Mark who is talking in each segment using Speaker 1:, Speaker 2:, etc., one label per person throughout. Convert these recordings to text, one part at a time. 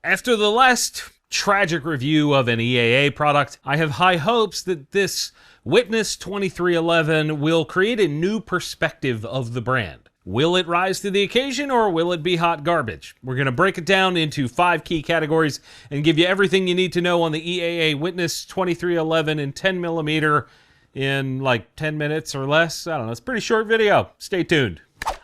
Speaker 1: After the last tragic review of an EAA product, I have high hopes that this Witness2311 will create a new perspective of the brand. Will it rise to the occasion, or will it be hot garbage? We're going to break it down into 5 key categories and give you everything you need to know on the EAA Witness2311 in 10mm in like 10 minutes or less. I don't know, it's a pretty short video. Stay tuned.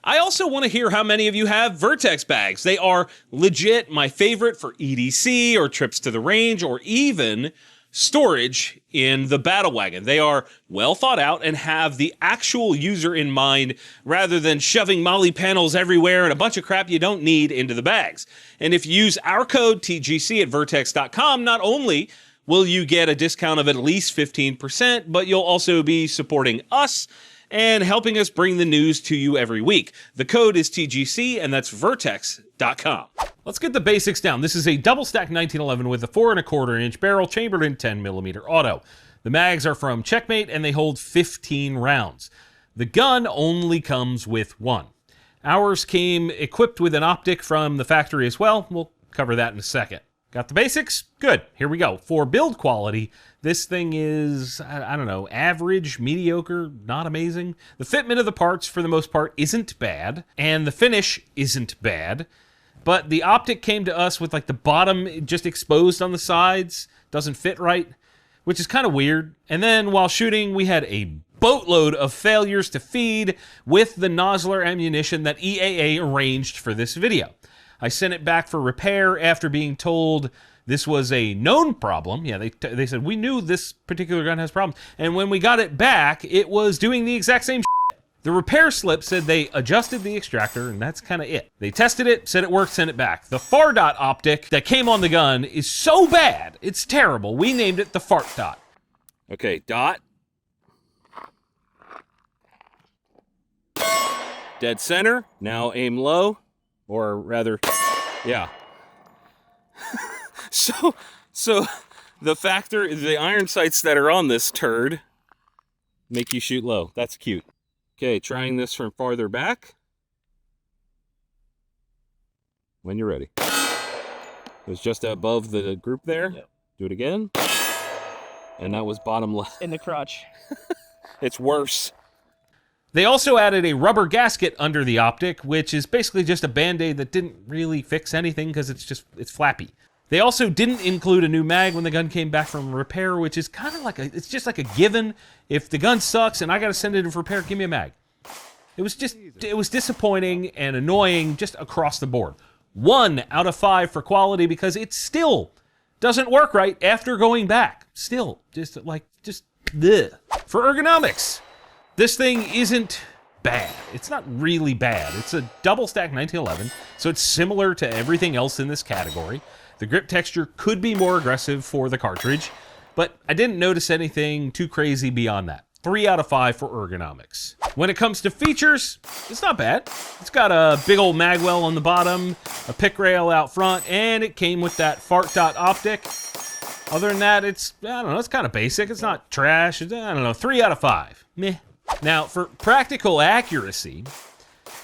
Speaker 1: I also want to hear how many of you have Vertex bags. They are legit my favorite for EDC or trips to the range or even storage in the battle wagon. They are well thought out and have the actual user in mind rather than shoving molly panels everywhere and a bunch of crap you don't need into the bags. And if you use our code TGC at vertex.com, not only will you get a discount of at least 15%, but you'll also be supporting us and helping us bring the news to you every week. The code is TGC, and that's vertex.com. Let's get the basics down. This is a double stack 1911 with a 4 1/4 inch barrel chambered in 10mm auto. The mags are from Checkmate, and they hold 15 rounds. The gun only comes with 1. Ours came equipped with an optic from the factory as well. We'll cover that in a second. Got the basics? Good. Here we go. For build quality, this thing is, I don't know, average, mediocre, not amazing. The fitment of the parts, for the most part, isn't bad, and the finish isn't bad, but the optic came to us with like the bottom just exposed on the sides, doesn't fit right, which is kind of weird. And then while shooting, we had a boatload of failures to feed with the nozzler ammunition that EAA arranged for this video. I sent it back for repair after being told this was a known problem. Yeah, they said, we knew this particular gun has problems. And when we got it back, it was doing the exact same shit. The repair slip said they adjusted the extractor, and that's kind of it. They tested it, said it worked, sent it back. The far dot optic that came on the gun is so bad, it's terrible. We named it the fart dot. Okay, dot. Dead center. Now aim low. Or rather, yeah. So the factor is the iron sights that are on this turd make you shoot low. That's cute. Okay, trying this from farther back. When you're ready. It was just above the group there. Yep. Do it again. And that was bottom left.
Speaker 2: In the crotch.
Speaker 1: It's worse. They also added a rubber gasket under the optic, which is basically just a Band-Aid that didn't really fix anything because it's flappy. They also didn't include a new mag when the gun came back from repair, which is kind of like it's just like a given. If the gun sucks and I got to send it in for repair, give me a mag. It was disappointing and annoying just across the board. 1 out of 5 for quality because it still doesn't work right after going back. Still, just bleh. For ergonomics. This thing isn't bad. It's not really bad. It's a double stack 1911, so it's similar to everything else in this category. The grip texture could be more aggressive for the cartridge, but I didn't notice anything too crazy beyond that. 3 out of 5 for ergonomics. When it comes to features, it's not bad. It's got a big old magwell on the bottom, a pick rail out front, and it came with that fart dot optic. Other than that, it's kind of basic. It's not trash. 3 out of 5. Meh. Now, for practical accuracy,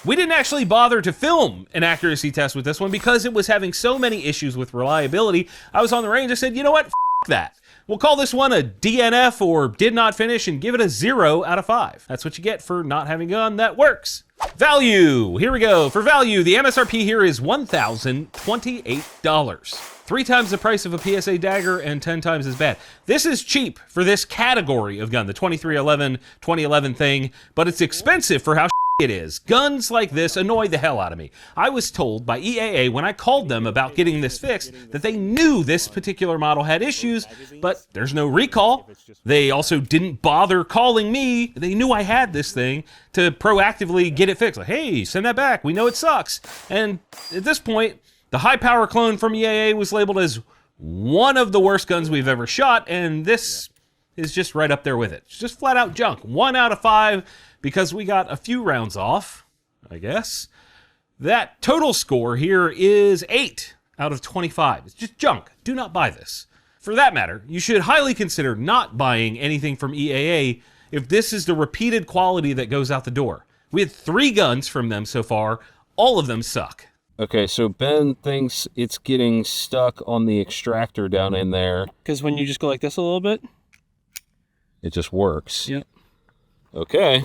Speaker 1: we didn't actually bother to film an accuracy test with this one because it was having so many issues with reliability. I was on the range, I said, you know what, f*** that. We'll call this one a DNF or did not finish and give it a 0 out of 5. That's what you get for not having a gun that works. Value, here we go. For value, the MSRP here is $1,028. 3 times the price of a PSA dagger and 10 times as bad. This is cheap for this category of gun, the 2011 thing, but it's expensive for how it is. Guns like this annoy the hell out of me. I was told by EAA when I called them about getting this fixed that they knew this particular model had issues, but there's no recall. They also didn't bother calling me. They knew I had this thing to proactively get it fixed. Like, hey, send that back. We know it sucks. And at this point, the high-power clone from EAA was labeled as one of the worst guns we've ever shot, and this is just right up there with it. It's just flat-out junk. 1 out of 5 because we got a few rounds off, I guess. That total score here is 8 out of 25. It's just junk. Do not buy this. For that matter, you should highly consider not buying anything from EAA if this is the repeated quality that goes out the door. We had 3 guns from them so far. All of them suck. Okay, so Ben thinks it's getting stuck on the extractor down in there.
Speaker 2: Because when you just go like this a little bit,
Speaker 1: it just works.
Speaker 2: Yep.
Speaker 1: Okay.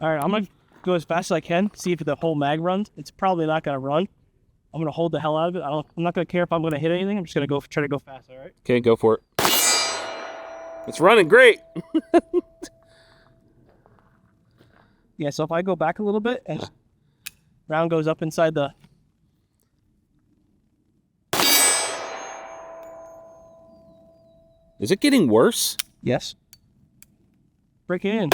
Speaker 2: All right, I'm going to go as fast as I can, see if the whole mag runs. It's probably not going to run. I'm going to hold the hell out of it. I'm not going to care if I'm going to hit anything. I'm just going to try to go fast, all right?
Speaker 1: Okay, go for it. It's running great.
Speaker 2: Yeah, so if I go back a little bit and round goes up inside the...
Speaker 1: Is it getting worse?
Speaker 2: Yes. Break it in.